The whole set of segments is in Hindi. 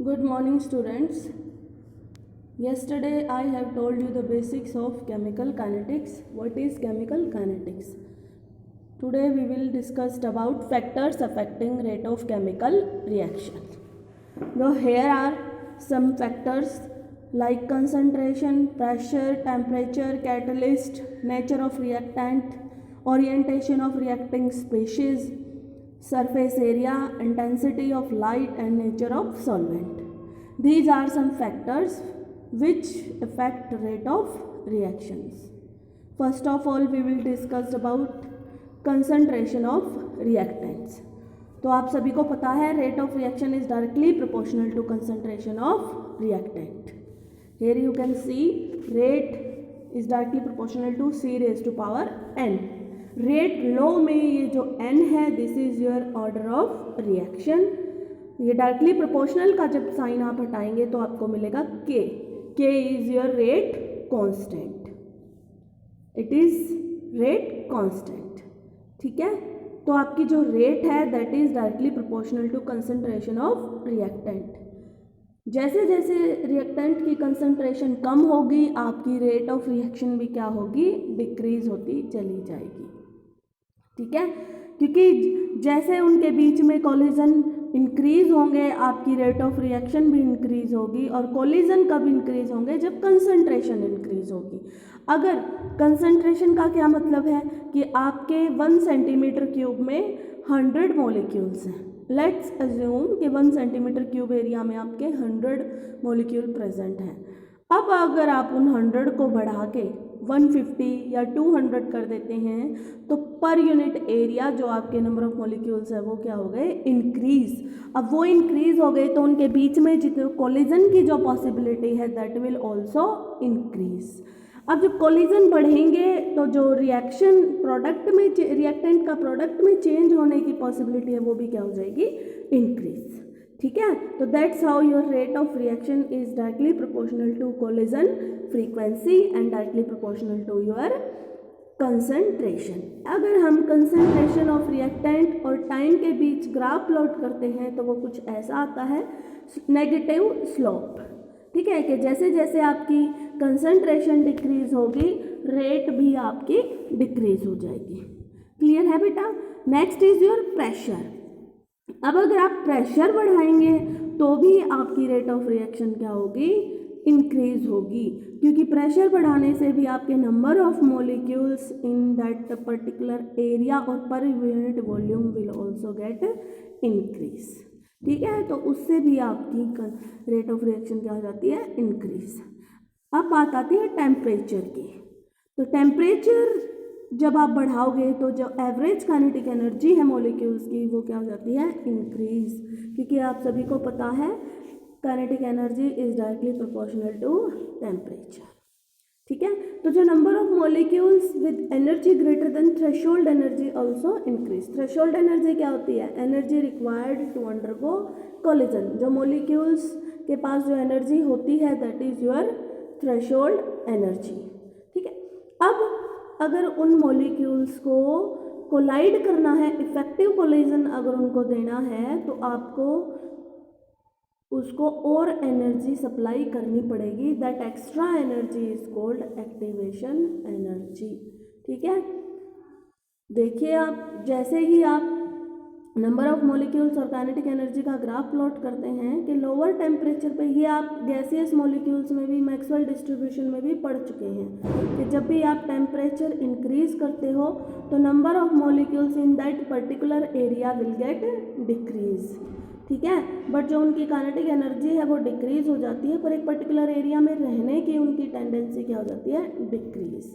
Good morning, students. Yesterday I have told you the basics of chemical kinetics. What is chemical kinetics? Today we will discuss about factors affecting rate of chemical reaction. Now here are some factors like concentration, pressure, temperature, catalyst, nature of reactant, orientation of reacting species, surface area, intensity of light and nature of solvent. These are some factors which affect rate of reactions. First of all we will discuss about concentration of reactants. तो आप सभी को पता है rate of reaction is directly proportional to concentration of reactant. Here you can see rate is directly proportional to C raised to power n. Rate law में ये जो n है this is your order of reaction. ये डायरेक्टली प्रोपोर्शनल का जब साइन आप हटाएंगे तो आपको मिलेगा k. k is your rate constant. It is rate constant. ठीक है. तो आपकी जो रेट है that is directly proportional to concentration of reactant. जैसे जैसे रिएक्टेंट की कंसंट्रेशन कम होगी आपकी रेट ऑफ रिएक्शन भी क्या होगी, डिक्रीज होती चली जाएगी. ठीक है. क्योंकि जैसे उनके बीच में कोलिजन इंक्रीज होंगे आपकी रेट ऑफ रिएक्शन भी इंक्रीज होगी. और कोलिजन कब इंक्रीज होंगे, जब कंसंट्रेशन इंक्रीज होगी. अगर कंसंट्रेशन का क्या मतलब है कि आपके 1 सेंटीमीटर क्यूब में 100 मॉलिक्यूल्स हैं. लेट्स अज्यूम कि 1 सेंटीमीटर क्यूब एरिया में आपके 100 मॉलिक्यूल प्रेजेंट हैं. अब अगर आप उन 100 को बढ़ा के 150 या 200 कर देते हैं तो पर यूनिट एरिया जो आपके नंबर ऑफ मॉलिक्यूल्स है वो क्या हो गए, इंक्रीज. अब वो इंक्रीज हो गए तो उनके बीच में जितने कोलिजन की जो पॉसिबिलिटी है दैट विल आल्सो इंक्रीज. अब जब कोलिजन बढ़ेंगे तो जो रिएक्शन प्रोडक्ट में रिएक्टेंट का प्रोडक्ट में चेंज होने की पॉसिबिलिटी है वो भी क्या हो जाएगी, इंक्रीज. ठीक है. तो that's how your rate of reaction is directly proportional to collision frequency and directly proportional to your concentration. अगर हम कंसंट्रेशन ऑफ रिएक्टेंट और टाइम के बीच ग्राफ प्लॉट करते हैं तो वो कुछ ऐसा आता है, नेगेटिव स्लोप. ठीक है. कि जैसे जैसे आपकी कंसंट्रेशन डिक्रीज होगी रेट भी आपकी डिक्रीज हो जाएगी. क्लियर है बेटा. Next is your pressure. अब अगर आप प्रेशर बढ़ाएंगे तो भी आपकी रेट ऑफ रिएक्शन क्या होगी, इंक्रीज होगी. क्योंकि प्रेशर बढ़ाने से भी आपके number of molecules in that particular area और per unit volume will also get increase. ठीक है. तो उससे भी आपकी रेट ऑफ रिएक्शन क्या हो जाती है, इंक्रीज. अब बात आती है टेम्परेचर की. तो टेम्परेचर जब आप बढ़ाओगे तो जो एवरेज काइनेटिक एनर्जी है मॉलिक्यूल्स की वो क्या हो जाती है, इंक्रीज. क्योंकि आप सभी को पता है kinetic energy is directly proportional to temperature. ठीक है. तो जो number of molecules with energy greater than threshold energy also increase. Threshold energy क्या होती है, energy required to undergo collision. जो मॉलिक्यूल्स के पास जो एनर्जी होती है that is your threshold energy. ठीक है. अब अगर उन मॉलिक्यूल्स को कोलाइड करना है, इफेक्टिव कोलिजन अगर उनको देना है तो आपको उसको और एनर्जी सप्लाई करनी पड़ेगी. That extra energy is called activation energy. ठीक है. देखिए आप जैसे ही आप नंबर ऑफ मॉलिक्यूल्स और काइनेटिक एनर्जी का ग्राफ प्लॉट करते हैं कि लोअर टेम्परेचर पे, ये आप गैसियस मॉलिक्यूल्स में भी मैक्सवेल डिस्ट्रीब्यूशन में भी पढ़ चुके हैं कि जब भी आप टेम्परेचर इंक्रीज करते हो तो number of molecules in that particular area will get decrease. ठीक है. बट जो उनकी काइनेटिक एनर्जी है वो डिक्रीज हो जाती है, पर एक पर्टिकुलर एरिया में रहने की उनकी टेंडेंसी क्या हो जाती है, डिक्रीज.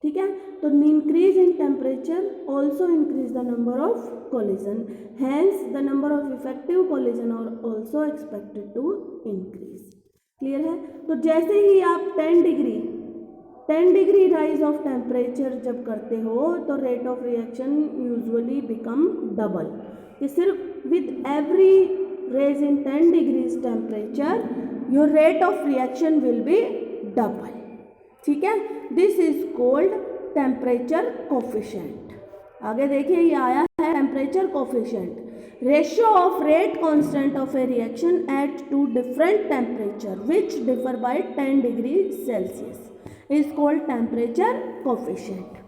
ठीक है. तो increase in temperature also increase the number of collision, hence the number of effective collision are also expected to increase. Clear है. तो जैसे ही आप 10 डिग्री राइज ऑफ टेम्परेचर जब करते हो तो rate of reaction usually become double. कि सिर्फ with every raise in 10 degrees temperature your rate of reaction will be double. ठीक है. This is called temperature coefficient. आगे देखिए ये आया है temperature coefficient. Ratio of rate constant of a reaction at two different temperature which differ by 10 degree Celsius is called temperature coefficient.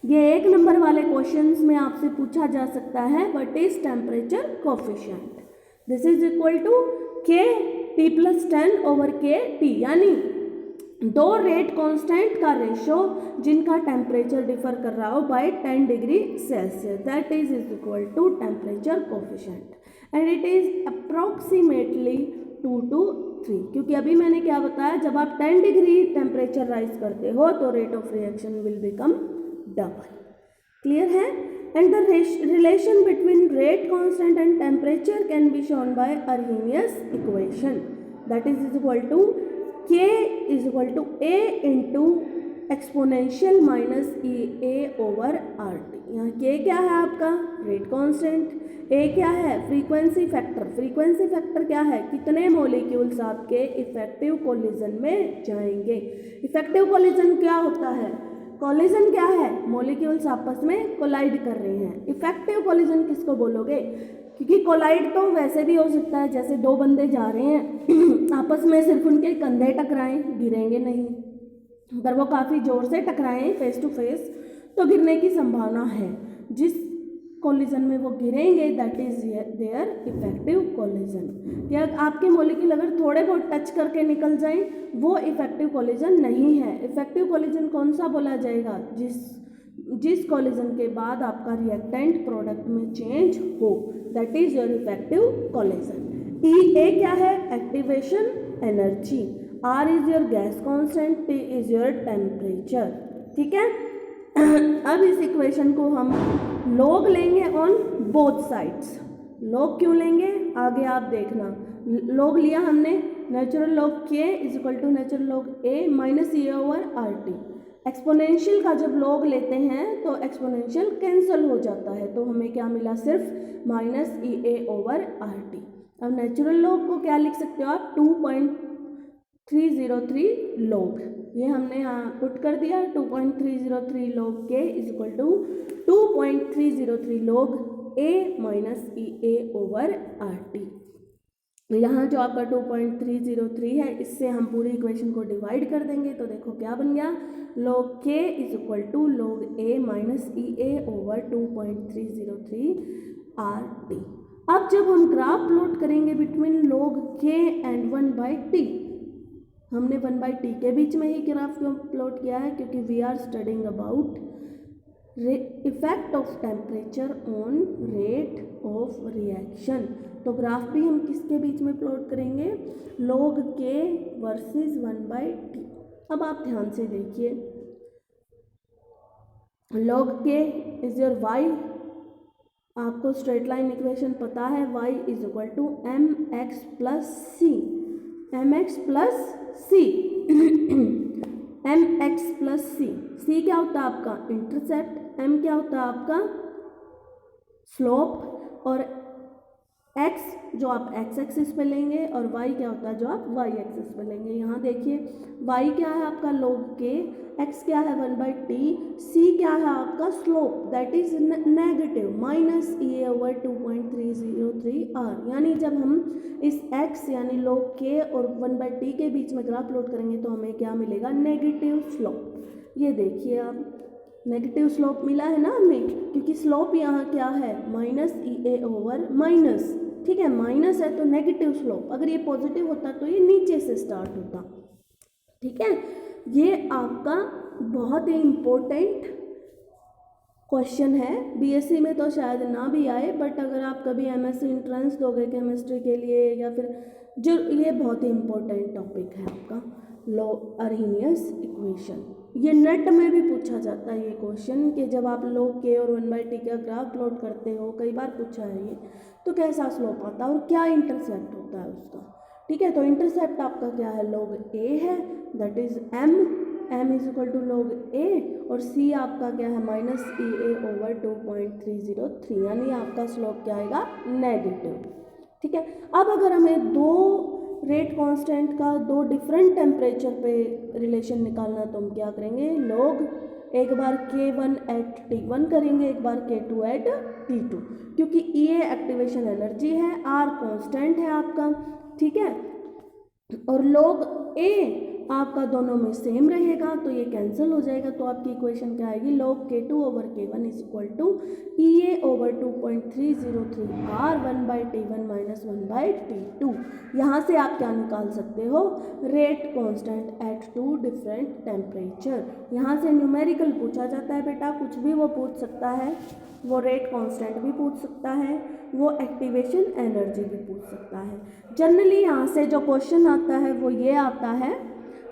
ये 1 नंबर वाले क्वेश्चंस में आपसे पूछा जा सकता है, what is temperature coefficient. This is equal to K T plus 10 over K T, यानी दो रेट कांस्टेंट का रेशो जिनका टेम्परेचर डिफर कर रहा हो by 10 degree Celsius, that is equal to temperature coefficient and it is approximately 2 to 3। क्योंकि अभी मैंने क्या बताया, जब आप 10 डिग्री टेम्परेचर राइज करते हो तो rate of reaction will become double. Clear है? And the relation between rate constant and temperature can be shown by Arrhenius equation, that is equal to K is equal to A into exponential minus E A over RT। यहाँ K क्या है आपका रेट कांस्टेंट, A क्या है फ्रीक्वेंसी फैक्टर। फ्रीक्वेंसी फैक्टर क्या है, कितने मॉलिक्यूल्स आपके इफेक्टिव कोलिजन में जाएंगे। इफेक्टिव कोलिजन क्या होता है, कोलिजन क्या है, मॉलिक्यूल्स आपस में कोलाइड कर रहे हैं। इफेक्टिव कोलिजन किसको बोलोगे, क्योंकि कोलाइड तो वैसे भी हो सकता है, जैसे दो बंदे जा रहे हैं आपस में, सिर्फ उनके कंधे टकराएं, गिरेंगे नहीं। अगर वो काफ़ी ज़ोर से टकराएं फेस टू फेस तो गिरने की संभावना है। जिस कोलिजन में वो गिरेंगे that is their effective collision. क्या आपके मॉलिक्यूल अगर थोड़े बहुत टच करके निकल जाएं वो इफेक्टिव कोलिजन नहीं है। इफेक्टिव कोलिजन कौन सा बोला जाएगा, जिस कोलिजन के बाद आपका रिएक्टेंट प्रोडक्ट में चेंज हो, that is your effective collision. E क्या है, activation energy, R is your gas constant, T is your temperature. ठीक है, अब इस इक्वेशन को हम लॉग लेंगे ऑन बोथ साइड्स। लॉग क्यों लेंगे, आगे आप देखना। लॉग लिया हमने, natural log K is equal to natural log A minus E over RT। Exponential का जब लॉग लेते हैं तो एक्सपोनेंशियल कैंसिल हो जाता है, तो हमें क्या मिला, सिर्फ माइनस EA ओवर RT। अब नेचुरल लॉग को क्या लिख सकते हो आप, 2.303 लॉग, ये हमने यहाँ पुट कर दिया। 2.303 log K is equal to 2.303 log A minus EA over RT। यहाँ जो आपका 2.303 है, इससे हम पूरी इक्वेशन को डिवाइड कर देंगे तो देखो क्या बन गया, log K is equal to log A minus EA over 2.303 RT। अब जब हम ग्राफ प्लॉट करेंगे between log K and 1/T, हमने 1/T के बीच में ही ग्राफ क्यों प्लॉट किया है, क्योंकि we are studying about effect of temperature on rate of reaction. तो ग्राफ भी हम किसके बीच में प्लॉट करेंगे, log K वर्सेस 1/T। अब आप ध्यान से देखिए, log K is your y, आपको स्ट्रेट लाइन इक्वेशन पता है, y is equal to mx plus c, mx plus c mx plus c. c क्या होता है आपका इंटरसेप्ट, m क्या होता है आपका स्लोप, और x जो आप x एक्सिस पे लेंगे, और y क्या होता है जो आप y एक्सिस पे लेंगे। यहाँ देखिए y क्या है आपका log K, x क्या है 1/T, c क्या है आपका slope that is negative minus EA over 2.303 R। यानी जब हम इस x यानी log K और 1/T के बीच में ग्राफ प्लॉट करेंगे तो हमें क्या मिलेगा, नेगेटिव स्लोप। ये देखिए आप, नेगेटिव स्लोप मिला है ना हमें, क्योंकि स्लोप यहाँ क्या है माइनस EA ओवर माइनस, ठीक है, माइनस है तो नेगेटिव स्लोप। अगर ये पॉजिटिव होता तो ये नीचे से स्टार्ट होता। ठीक है, ये आपका बहुत ही इम्पोर्टेंट क्वेश्चन है, बीएससी में तो शायद ना भी आए, बट अगर आप कभी एमएससी एंट्रेंस दोगे केमिस्ट्री के लिए या फिर जो, ये बहुत ही इम्पोर्टेंट टॉपिक है आपका अर्हेनियस इक्वेशन। ये नेट में भी पूछा जाता है ये क्वेश्चन कि जब आप log K और 1/T का ग्राफ प्लॉट करते हो, कई बार पूछा है ये, तो कैसा स्लोप आता है और क्या इंटरसेप्ट होता है उसका। ठीक है, तो इंटरसेप्ट आपका क्या है, log A है, that is m is equal to log A, और c आपका क्या है माइनस EA ओवर 2.303, यानी आपका स्लोप क्या आएगा, नेगेटिव। ठीक है, अब अगर हमें दो रेट कांस्टेंट का दो डिफरेंट टेम्परेचर पे रिलेशन निकालना तो हम क्या करेंगे, log एक बार K1 एट T1 करेंगे, एक बार K2 एट T2, क्योंकि ये एक्टिवेशन एनर्जी है, R कांस्टेंट है आपका, ठीक है। और log A आपका दोनों में सेम रहेगा तो ये कैंसिल हो जाएगा, तो आपकी इक्वेशन क्या आएगी, log K2 over K1 is equal to EA over 2.303 R 1/T1 minus 1/T2। यहाँ से आप क्या निकाल सकते हो, rate constant at two different temperature. यहाँ से न्यूमेरिकल पूछा जाता है बेटा, कुछ भी वो पूछ सकता है, वो रेट कांस्टेंट भी पूछ सकता है, वो एक्टिवेशन एनर्जी भी पूछ सकता है। जनरली यहाँ से जो क्वेश्चन आता है वो ये आता है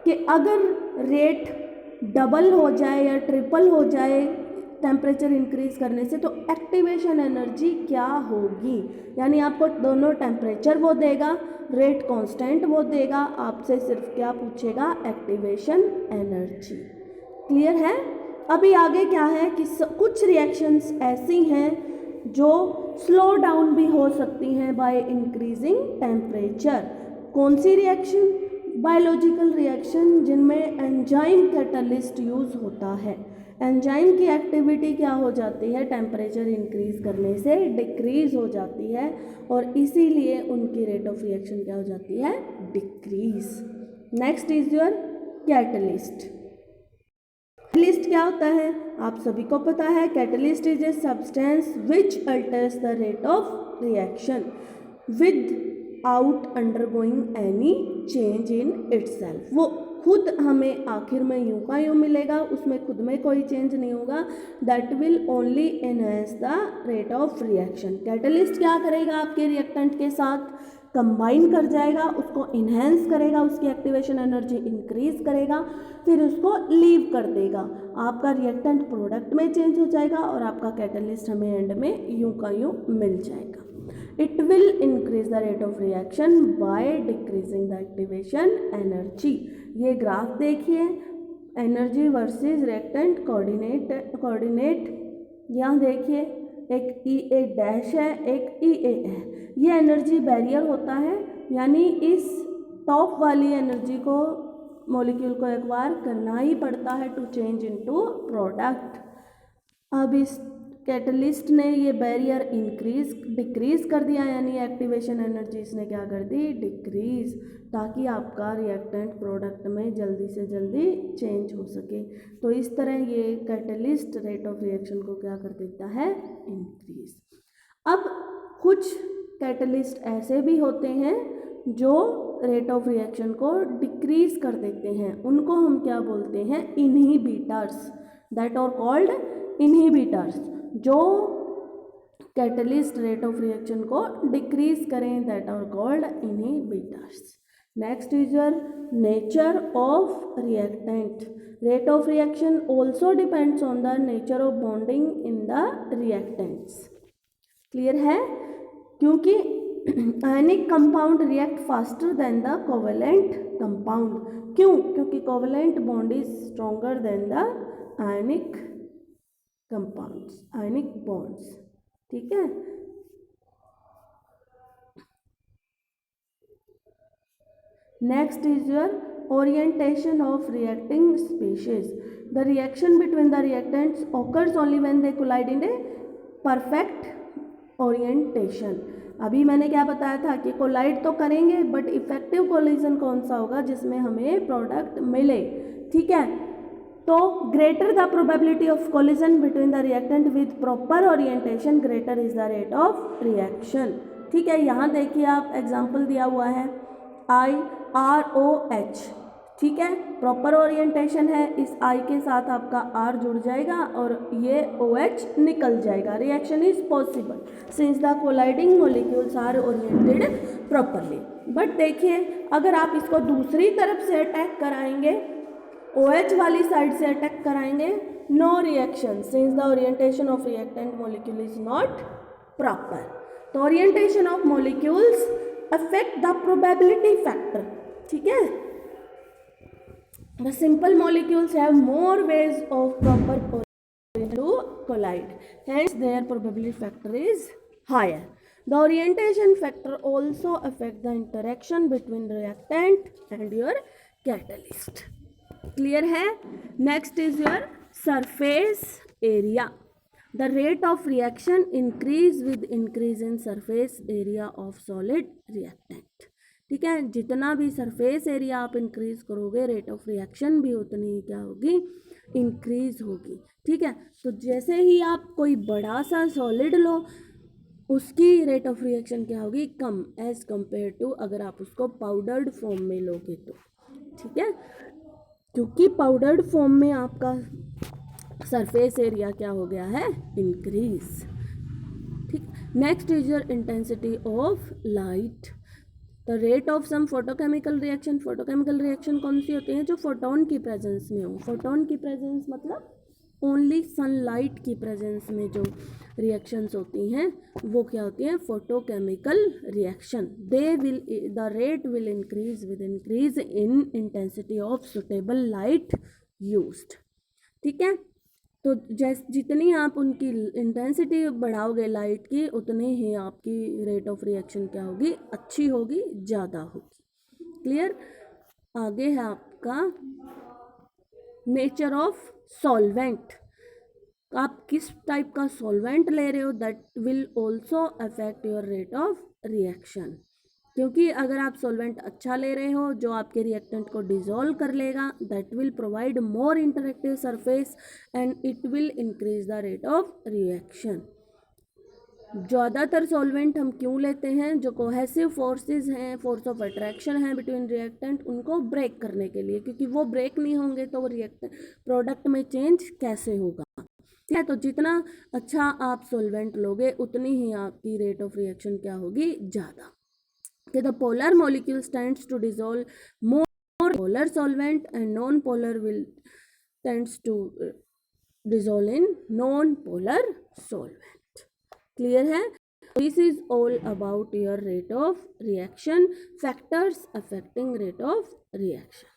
कि अगर रेट डबल हो जाए या ट्रिपल हो जाए टेम्परेचर इंक्रीज करने से तो एक्टिवेशन एनर्जी क्या होगी, यानी आपको दोनों टेम्परेचर वो देगा, रेट कांस्टेंट वो देगा, आपसे सिर्फ क्या पूछेगा, एक्टिवेशन एनर्जी। क्लियर है। अभी आगे क्या है कि कुछ रिएक्शंस ऐसी हैं जो स्लो डाउन भी हो सकती हैं बाय इंक्रीजिंग टेम्परेचर। कौन सी रिएक्शन, बायोलॉजिकल रिएक्शन जिनमें एंजाइम कैटलिस्ट यूज़ होता है। एंजाइम की एक्टिविटी क्या हो जाती है, टेम्परेचर इंक्रीज करने से डिक्रीज हो जाती है और इसीलिए उनकी रेट ऑफ रिएक्शन क्या हो जाती है, decrease. Next is your catalyst. Catalyst क्या होता है, आप सभी को पता है, catalyst is a substance which altars the rate of reaction with out undergoing any change in itself. वो खुद हमें आखिर में यूं का यूं मिलेगा, उसमें खुद में कोई चेंज नहीं होगा, that will only enhance the rate of reaction. Catalyst क्या करेगा, आपके रिएक्टेंट के साथ कंबाइन कर जाएगा, उसको इन्हेंस करेगा, उसकी एक्टिवेशन एनर्जी इंक्रीज करेगा, फिर उसको लीव कर देगा, आपका रिएक्टेंट प्रोडक्ट में चेंज हो जाएगा और आपका कैटलिस्ट हमें एंड में यूं का यूं मिल जाएगा। It will increase the rate of reaction by decreasing the activation energy। ये ग्राफ देखिए, एनर्जी वर्सेस रिएक्टेंट कोऑर्डिनेट यहाँ देखिए, एक E A डैश है, एक E A है, ये एनर्जी बैरियर होता है, यानी इस टॉप वाली एनर्जी को मॉलिक्यूल को एक्वायर करना ही पड़ता है टू चेंज इनटू प्रोडक्ट। अब इस कैटलिस्ट ने ये बैरियर डिक्रीज कर दिया, यानी एक्टिवेशन एनर्जी इसने क्या कर दी, डिक्रीज, ताकि आपका रिएक्टेंट प्रोडक्ट में जल्दी से जल्दी चेंज हो सके। तो इस तरह ये कैटलिस्ट रेट ऑफ रिएक्शन को क्या कर देता है, इंक्रीज। अब कुछ कैटलिस्ट ऐसे भी होते हैं जो रेट ऑफ रिएक्शन को डिक्रीज कर देते हैं, उनको हम क्या बोलते हैं, inhibitors, that are called inhibitors. जो कैटलिस्ट रेट ऑफ रिएक्शन को डिक्रीज करें, that are called inhibitors. Next is your nature of reactant. Rate of reaction also depends on the nature of bonding in the reactants. Clear है, क्योंकि ionic compound react faster than the covalent compound. क्यों, क्योंकि covalent bond is stronger than the ionic compounds, ionic bonds, ठीक है। Next is your orientation of reacting species. The reaction between the reactants occurs only when they collide in a perfect orientation. अभी मैंने क्या बताया था कि कोलाइड तो करेंगे, बट इफेक्टिव कोलिजन कौन सा होगा, जिसमें हमें प्रोडक्ट मिले, ठीक है। तो greater the probability of collision between the reactant with proper orientation, greater is the rate of reaction, ठीक है। यहाँ देखिए आप एग्जाम्पल दिया हुआ है IROH, ठीक है, प्रॉपर ओरिएंटेशन है, इस I के साथ आपका R जुड़ जाएगा और ये OH निकल जाएगा। Reaction is possible since the colliding molecules are oriented properly. But देखिए अगर आप इसको दूसरी तरफ से अटैक कराएंगे, OH वाली साइड से अटैक कराएंगे, no reaction since the orientation of reactant molecule is not proper. तो orientation of molecules affect the probability factor, ठीक है। The simple molecules have more ways of proper orientation to collide, hence their probability factor is higher. The orientation factor also affects the interaction between reactant and your catalyst. Clear है? Next is your surface area. The rate of reaction increase with increase in surface area of solid reactant. ठीक है, जितना भी सरफेस एरिया आप इंक्रीज करोगे रेट ऑफ रिएक्शन भी उतनी ही क्या होगी, इंक्रीज होगी. ठीक है, तो जैसे ही आप कोई बड़ा सा सॉलिड लो उसकी रेट ऑफ रिएक्शन क्या होगी, कम, एज कंपेयर टू अगर आप उसको पाउडर्ड फॉर्म में लोगे तो. ठीक है, क्योंकि पाउडर्ड फॉर्म में आपका सरफेस एरिया क्या हो गया है, इंक्रीज. ठीक, next is your intensity of light. The rate of some photochemical reaction. Photochemical reaction कौन सी होती है, जो फोटोन की प्रेजेंस में हो. फोटोन की प्रेजेंस मतलब ओनली सनलाइट की प्रेजेंस में जो रिएक्शंस होती हैं वो क्या होती हैं, photochemical reaction. They will, the rate will increase with increase in intensity of suitable light used. ठीक है, तो जितनी आप उनकी इंटेंसिटी बढ़ाओगे लाइट की उतनी ही आपकी रेट ऑफ रिएक्शन क्या होगी, अच्छी होगी, ज़्यादा होगी. क्लियर. आगे है आपका नेचर ऑफ सॉल्वेंट. आप किस टाइप का सॉल्वेंट ले रहे हो, that will also affect your rate of reaction. क्योंकि अगर आप सॉल्वेंट अच्छा ले रहे हो जो आपके रिएक्टेंट को डिसॉल्व कर लेगा, that will provide more interactive surface and it will increase the rate of reaction. ज़्यादातर सॉल्वेंट हम क्यों लेते हैं, जो कोहेसिव फोर्सेस हैं, फोर्स ऑफ अट्रैक्शन है बिटवीन रिएक्टेंट, उनको ब्रेक करने के लिए, क्योंकि वो ब्रेक नहीं होंगे तो वो रिएक्टेंट प्रोडक्ट में चेंज कैसे होगा. ठीक है, तो जितना अच्छा आप सॉल्वेंट लोगे उतनी ही आपकी रेट ऑफ रिएक्शन क्या होगी, ज़्यादा. Okay, the polar molecule stands to dissolve more polar solvent and non-polar will tends to dissolve in non-polar solvent. Clear है. This is all about your rate of reaction, factors affecting rate of reaction.